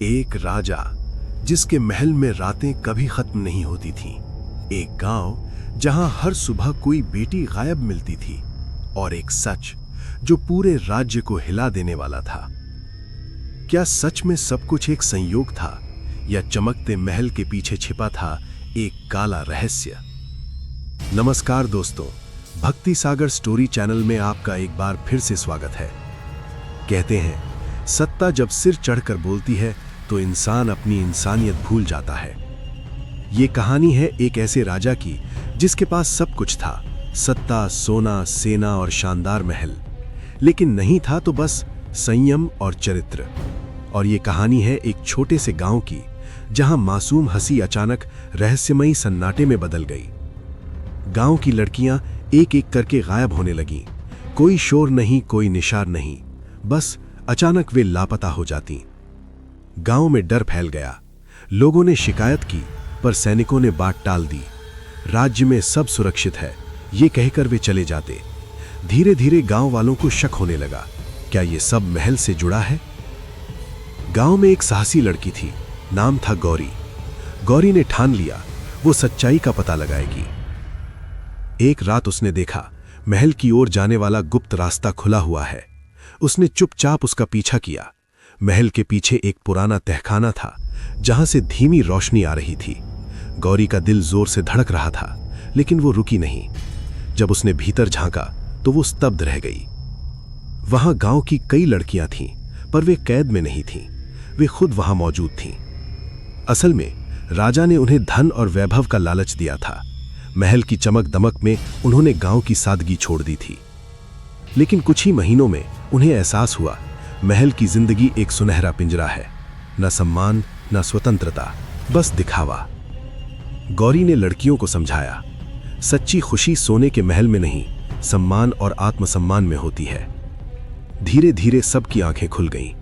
एक राजा जिसके महल में रातें कभी खत्म नहीं होती थीं। एक गांव जहां हर सुबह कोई बेटी गायब मिलती थी और एक सच जो पूरे राज्य को हिला देने वाला था। क्या सच में सब कुछ एक संयोग था या चमकते महल के पीछे छिपा था एक काला रहस्य? नमस्कार दोस्तों, भक्ति सागर स्टोरी चैनल में आपका एक बार फिर से स्वागत है। कहते हैं सत्ता जब सिर चढ़कर बोलती है तो इंसान अपनी इंसानियत भूल जाता है। ये कहानी है एक ऐसे राजा की जिसके पास सब कुछ था, सत्ता, सोना, सेना और शानदार महल, लेकिन नहीं था तो बस संयम और चरित्र। और ये कहानी है एक छोटे से गांव की जहां मासूम हंसी अचानक रहस्यमयी सन्नाटे में बदल गई। गांव की लड़कियां एक एक करके गायब होने लगीं। कोई शोर नहीं, कोई निशान नहीं, बस अचानक वे लापता हो जातीं। गांव में डर फैल गया। लोगों ने शिकायत की पर सैनिकों ने बात टाल दी। राज्य में सब सुरक्षित है, ये कहकर वे चले जाते। धीरे धीरे गांव वालों को शक होने लगा, क्या ये सब महल से जुड़ा है? गांव में एक साहसी लड़की थी, नाम था गौरी। गौरी ने ठान लिया वो सच्चाई का पता लगाएगी। एक रात उसने देखा महल की ओर जाने वाला गुप्त रास्ता खुला हुआ है। उसने चुपचाप उसका पीछा किया। महल के पीछे एक पुराना तहखाना था जहां से धीमी रोशनी आ रही थी। गौरी का दिल जोर से धड़क रहा था, लेकिन वो रुकी नहीं। जब उसने भीतर झांका तो वो स्तब्ध रह गई। वहां गांव की कई लड़कियां थीं, पर वे कैद में नहीं थीं, वे खुद वहां मौजूद थीं। असल में राजा ने उन्हें धन और वैभव का लालच दिया था। महल की चमक दमक में उन्होंने गांव की सादगी छोड़ दी थी। लेकिन कुछ ही महीनों में उन्हें एहसास हुआ महल की जिंदगी एक सुनहरा पिंजरा है, न सम्मान न स्वतंत्रता, बस दिखावा। गौरी ने लड़कियों को समझाया, सच्ची खुशी सोने के महल में नहीं, सम्मान और आत्मसम्मान में होती है। धीरे धीरे सबकी आंखें खुल गईं।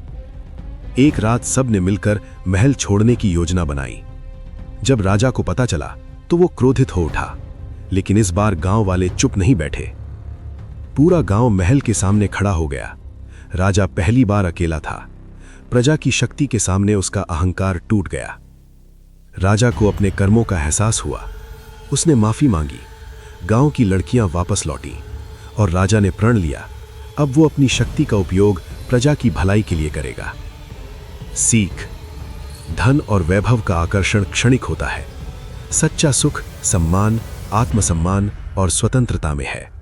एक रात सब ने मिलकर महल छोड़ने की योजना बनाई। जब राजा को पता चला तो वो क्रोधित हो उठा, लेकिन इस बार गांव वाले चुप नहीं बैठे। पूरा गांव महल के सामने खड़ा हो गया। राजा पहली बार अकेला था। प्रजा की शक्ति के सामने उसका अहंकार टूट गया। राजा को अपने कर्मों का एहसास हुआ। उसने माफी मांगी। गांव की लड़कियां वापस लौटी और राजा ने प्रण लिया, अब वो अपनी शक्ति का उपयोग प्रजा की भलाई के लिए करेगा। सीख: धन और वैभव का आकर्षण क्षणिक होता है, सच्चा सुख सम्मान, आत्मसम्मान और स्वतंत्रता में है।